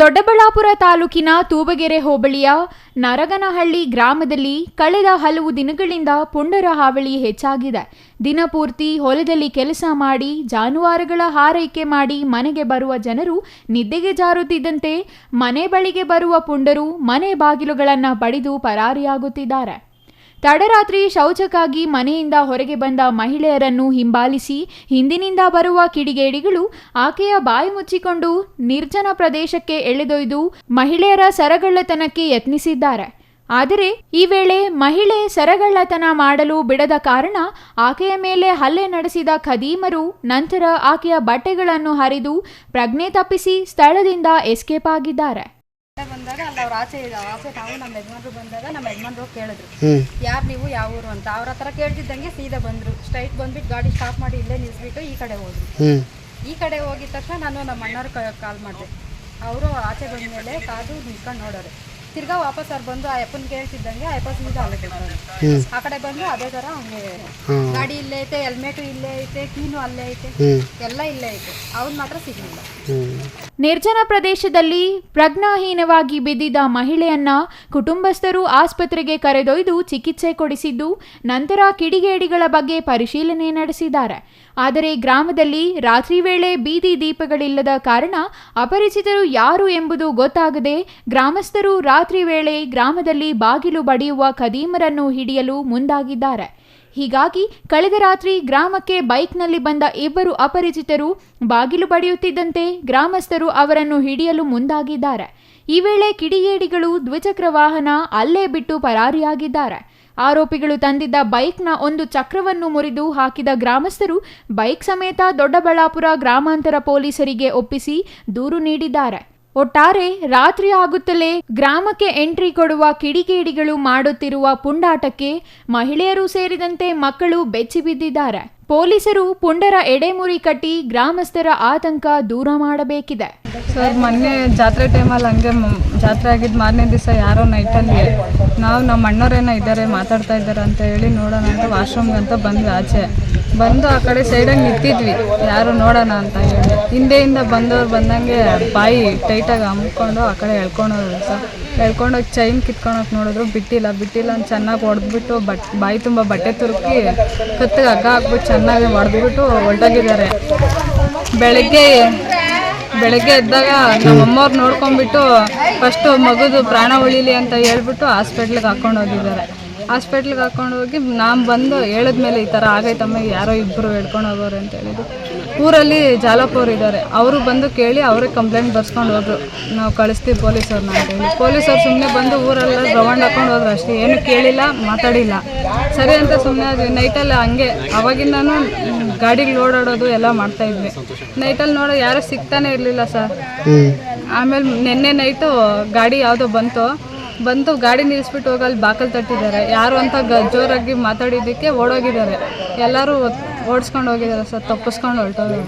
ದೊಡ್ಡಬಳ್ಳಾಪುರ ತಾಲೂಕಿನ ತೂಬಗೆರೆ ಹೋಬಳಿಯ ನರಗನಹಳ್ಳಿ ಗ್ರಾಮದಲ್ಲಿ ಕಳೆದ ಹಲವು ದಿನಗಳಿಂದ ಪುಂಡರ ಹಾವಳಿ ಹೆಚ್ಚಾಗಿದೆ. ದಿನಪೂರ್ತಿ ಹೊಲದಲ್ಲಿ ಕೆಲಸ ಮಾಡಿ ಜಾನುವಾರುಗಳ ಹಾರೈಕೆ ಮಾಡಿ ಮನೆಗೆ ಬರುವ ಜನರು ನಿದ್ದೆಗೆ ಜಾರುತ್ತಿದ್ದಂತೆ ಮನೆ ಬಳಿಗೆ ಬರುವ ಪುಂಡರು ಮನೆ ಬಾಗಿಲುಗಳನ್ನು ಬಡಿದು ಪರಾರಿಯಾಗುತ್ತಿದ್ದಾರೆ. ತಡರಾತ್ರಿ ಶೌಚಕ್ಕಾಗಿ ಮನೆಯಿಂದ ಹೊರಗೆ ಬಂದ ಮಹಿಳೆಯರನ್ನು ಹಿಂಬಾಲಿಸಿ ಹಿಂದಿನಿಂದ ಬರುವ ಕಿಡಿಗೇಡಿಗಳು ಆಕೆಯ ಬಾಯಿ ಮುಚ್ಚಿಕೊಂಡು ನಿರ್ಜನ ಪ್ರದೇಶಕ್ಕೆ ಎಳೆದೊಯ್ದು ಮಹಿಳೆಯರ ಸರಗಳ್ಳತನಕ್ಕೆ ಯತ್ನಿಸಿದ್ದಾರೆ. ಆದರೆ ಈ ವೇಳೆ ಮಹಿಳೆ ಸರಗಳ್ಳತನ ಮಾಡಲು ಬಿಡದ ಕಾರಣ ಆಕೆಯ ಮೇಲೆ ಹಲ್ಲೆ ನಡೆಸಿದ ಖದೀಮರು ನಂತರ ಆಕೆಯ ಬಟ್ಟೆಗಳನ್ನು ಹರಿದು ಪ್ರಜ್ಞೆ ತಪ್ಪಿಸಿ ಸ್ಥಳದಿಂದ ಎಸ್ಕೇಪ್ ಆಗಿದ್ದಾರೆ. ಬಂದಾಗ ಅಲ್ಲಿ ಅವ್ರು ಆಚೆ ನಾವು ನಮ್ಮ ಯಜಮಾನ್ರು ಬಂದಾಗ ನಮ್ಮ ಯಜಮಾನ್ರು ಕೇಳಿದ್ರು, ಯಾರು ನೀವು ಯಾವ ಊರು ಅಂತ. ಅವ್ರ ಹತ್ರ ಕೇಳ್ತಿದ್ದಂಗೆ ಸೀದಾ ಬಂದ್ರು. ಸ್ಟ್ರೈಟ್ ಬಂದ್ಬಿಟ್ಟು ಗಾಡಿ ಸ್ಟಾಪ್ ಮಾಡಿ ಇಲ್ಲೇ ನಿಲ್ಸ್ಬಿಟ್ಟು ಈ ಕಡೆ ಹೋದ್ರು. ಈ ಕಡೆ ಹೋಗಿದ ತಕ್ಷಣ ನಾನು ನಮ್ಮ ಅಣ್ಣವ್ರ ಕಾಲ್ ಮಾಡಿದೆ. ಅವರು ಆಚೆ ಬಂದ ಮೇಲೆ ಕಾದು ನಿಂತ್ಕೊಂಡು ನೋಡೋರು. ತಿರ್ಗಾ ವಾಪಸ್ ಅವ್ರು ಬಂದು ಆ ಅಪ್ಪನ ಕೇಳ್ತಿದ್ದಂಗೆ ಆ ಅಪ್ಪ ಸೀದಾ ಅಲ್ಲೇ ಕೊಡ್ತಾರೆ. ಆ ಕಡೆ ಬಂದು ಅದೇ ತರ ಹಂಗೆ ಗಾಡಿ ಇಲ್ಲೇ ಐತೆ, ಹೆಲ್ಮೆಟು ಇಲ್ಲೇ ಐತೆ, ಕೀನು ಅಲ್ಲೇ ಐತೆ, ಎಲ್ಲ ಇಲ್ಲೇ ಐತೆ. ಅವ್ನು ಮಾತ್ರ ಸಿಗಲಿಲ್ಲ. ನಿರ್ಜನ ಪ್ರದೇಶದಲ್ಲಿ ಪ್ರಜ್ಞಾಹೀನವಾಗಿ ಬಿದ್ದಿದ್ದ ಮಹಿಳೆಯನ್ನ ಕುಟುಂಬಸ್ಥರು ಆಸ್ಪತ್ರೆಗೆ ಕರೆದೊಯ್ದು ಚಿಕಿತ್ಸೆ ಕೊಡಿಸಿದ್ದು ನಂತರ ಕಿಡಿಗೇಡಿಗಳ ಬಗ್ಗೆ ಪರಿಶೀಲನೆ ನಡೆಸಿದ್ದಾರೆ. ಆದರೆ ಗ್ರಾಮದಲ್ಲಿ ರಾತ್ರಿ ವೇಳೆ ಬೀದಿ ದೀಪಗಳಿಲ್ಲದ ಕಾರಣ ಅಪರಿಚಿತರು ಯಾರು ಎಂಬುದು ಗೊತ್ತಾಗದೆ ಗ್ರಾಮಸ್ಥರು ರಾತ್ರಿ ವೇಳೆ ಗ್ರಾಮದಲ್ಲಿ ಬಾಗಿಲು ಬಡಿಯುವ ಖದೀಮರನ್ನು ಹಿಡಿಯಲು ಮುಂದಾಗಿದ್ದಾರೆ. ಹೀಗಾಗಿ ಕಳೆದ ರಾತ್ರಿ ಗ್ರಾಮಕ್ಕೆ ಬೈಕ್ನಲ್ಲಿ ಬಂದ ಇಬ್ಬರು ಅಪರಿಚಿತರು ಬಾಗಿಲು ಬಡಿಯುತ್ತಿದ್ದಂತೆ ಗ್ರಾಮಸ್ಥರು ಅವರನ್ನು ಹಿಡಿಯಲು ಮುಂದಾಗಿದ್ದಾರೆ. ಈ ವೇಳೆ ಕಿಡಿಗೇಡಿಗಳು ದ್ವಿಚಕ್ರ ವಾಹನ ಅಲ್ಲೇ ಬಿಟ್ಟು ಪರಾರಿಯಾಗಿದ್ದಾರೆ. ಆರೋಪಿಗಳು ತಂದಿದ್ದ ಬೈಕ್ನ ಒಂದು ಚಕ್ರವನ್ನು ಮುರಿದು ಹಾಕಿದ ಗ್ರಾಮಸ್ಥರು ಬೈಕ್ ಸಮೇತ ದೊಡ್ಡಬಳ್ಳಾಪುರ ಗ್ರಾಮಾಂತರ ಪೊಲೀಸರಿಗೆ ಒಪ್ಪಿಸಿ ದೂರು ನೀಡಿದ್ದಾರೆ. ಒಟ್ಟಾರೆ ರಾತ್ರಿ ಆಗುತ್ತಲೇ ಗ್ರಾಮಕ್ಕೆ ಎಂಟ್ರಿ ಕೊಡುವ ಕಿಡಿಗೇಡಿಗಳು ಮಾಡುತ್ತಿರುವ ಪುಂಡಾಟಕ್ಕೆ ಮಹಿಳೆಯರು ಸೇರಿದಂತೆ ಮಕ್ಕಳು ಬೆಚ್ಚಿಬಿದ್ದಿದ್ದಾರೆ. ಪೊಲೀಸರು ಪುಂಡರ ಎಡೆಮುರಿ ಕಟ್ಟಿ ಗ್ರಾಮಸ್ಥರ ಆತಂಕ ದೂರ ಮಾಡಬೇಕಿದೆ. ಸರ್, ಮೊನ್ನೆ ಜಾತ್ರೆ ಟೈಮಲ್ಲಿ ಹಂಗೆ ಜಾತ್ರೆ ಆಗಿದ್ದು ಮಾರನೇ ದಿವಸ ಯಾರೋ ನೈಟಲ್ಲಿ ನಮ್ಮ ಅಣ್ಣವರೇನೋ ಇದ್ದಾರೆ ಮಾತಾಡ್ತಾ ಇದ್ದಾರೆ ಅಂತ ಹೇಳಿ ನೋಡೋಣ ಅಂತ ವಾಶ್ರೂಮ್ಗೆ ಅಂತ ಬಂದ್ವಿ. ಆಚೆ ಬಂದು ಆ ಕಡೆ ಸೈಡಾಗಿ ನಿಂತಿದ್ವಿ, ಯಾರು ನೋಡೋಣ ಅಂತ ಹೇಳಿ. ಹಿಂದೆಯಿಂದ ಬಂದವ್ರು ಬಂದಂಗೆ ಬಾಯಿ ಟೈಟಾಗಿ ಹಮ್ಕೊಂಡು ಆ ಕಡೆ ಎಳ್ಕೊಂಡೋದ್ರು ಸರ್. ಎಳ್ಕೊಂಡೋಗಿ ಚೈನ್ ಕಿತ್ಕೊಳಕ್ಕೆ ನೋಡಿದ್ರು, ಬಿಟ್ಟಿಲ್ಲ ಅಂತ ಚೆನ್ನಾಗಿ ಹೊಡೆದ್ಬಿಟ್ಟು ಬಾಯಿ ತುಂಬ ಬಟ್ಟೆ ತುರುಕಿ ಕತ್ತಿಗೆ ಹಗ್ಗ ಹಾಕ್ಬಿಟ್ಟು ಚೆನ್ನಾಗಿ ಹೊಡೆದ್ಬಿಟ್ಟು ಹೊರಟೋಗಿದ್ದಾರೆ. ಬೆಳಗ್ಗೆ ಎದ್ದಾಗ ನಮ್ಮಮ್ಮವ್ರು ನೋಡ್ಕೊಂಡ್ಬಿಟ್ಟು ಫಸ್ಟು ಮಗುದು ಪ್ರಾಣ ಉಳಿಲಿ ಅಂತ ಹೇಳ್ಬಿಟ್ಟು ಹಾಸ್ಪಿಟ್ಲಿಗೆ ಹಾಕ್ಕೊಂಡು ಹೋಗಿದ್ದಾರೆ. ಹಾಸ್ಪಿಟ್ಲಿಗೆ ಹಾಕ್ಕೊಂಡು ಹೋಗಿ ನಾನು ಬಂದು ಹೇಳಿದ್ಮೇಲೆ ಈ ಥರ ಆಗೈತಮ್ಮ, ಯಾರೋ ಇಬ್ಬರು ಹೇಳ್ಕೊಂಡು ಹೋಗೋರು ಅಂತ ಹೇಳಿದ್ರು. ಊರಲ್ಲಿ ಜಾಲಪವ್ರು ಇದ್ದಾರೆ, ಅವರು ಬಂದು ಕೇಳಿ ಅವರೇ ಕಂಪ್ಲೇಂಟ್ ಬರ್ಸ್ಕೊಂಡು ಹೋದ್ರು, ನಾವು ಕಳಿಸ್ತೀವಿ ಪೊಲೀಸವ್ರನ್ನ ಅಂತ ಹೇಳಿ. ಪೊಲೀಸವ್ರು ಸುಮ್ಮನೆ ಬಂದು ಊರೆಲ್ಲ ರೌಂಡ್ ಹಾಕೊಂಡು ಹೋದ್ರು ಅಷ್ಟೇ, ಏನು ಕೇಳಿಲ್ಲ ಮಾತಾಡಿಲ್ಲ. ಸರಿ ಅಂತ ಸುಮ್ಮನೆ ಅದು ನೈಟಲ್ಲಿ ಹಂಗೆ ಅವಾಗಿಂದನೂ ಗಾಡಿಗೆ ಓಡಾಡೋದು ಎಲ್ಲ ಮಾಡ್ತಾಯಿದ್ವಿ. ನೈಟಲ್ಲಿ ನೋಡೋ ಯಾರೂ ಸಿಗ್ತಾನೆ ಇರಲಿಲ್ಲ ಸರ್. ಆಮೇಲೆ ನಿನ್ನೆ ನೈಟು ಗಾಡಿ ಯಾವುದೋ ಬಂತು ಗಾಡಿ ನಿಲ್ಲಿಸ್ಬಿಟ್ಟು ಹೋಗಿ ಅಲ್ಲಿ ಬಾಕಲ್ ತಟ್ಟಿದ್ದಾರೆ. ಯಾರು ಅಂತ ಜೋರಾಗಿ ಮಾತಾಡಿದ್ದಕ್ಕೆ ಓಡೋಗಿದ್ದಾರೆ. ಎಲ್ಲರೂ ಓಡಿಸ್ಕೊಂಡು ಹೋಗಿದ್ದಾರೆ ಸರ್, ತಪ್ಪಿಸ್ಕೊಂಡು ಹೊರಟೋದ್ರು.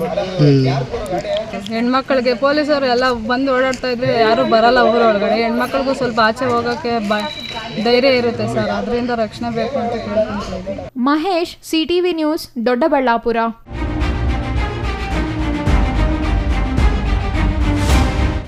ಹೆಣ್ಮಕ್ಳಿಗೆ ಪೊಲೀಸರು ಎಲ್ಲ ಬಂದು ಓಡಾಡ್ತಾ ಇದ್ರೆ ಯಾರೂ ಬರಲ್ಲ ಊರೊಳಗಡೆ. ಹೆಣ್ಮಕ್ಳಿಗೂ ಸ್ವಲ್ಪ ಆಚೆ ಹೋಗೋಕ್ಕೆ ಧೈರ್ಯ ಇರುತ್ತೆ ಸರ್, ಅದರಿಂದ ರಕ್ಷಣೆ ಬೇಕು ಅಂತ ಕೇಳ್ಕೊಂತ ಇದ್ದೀನಿ. Mahesh, CTV news, Doddaballapura.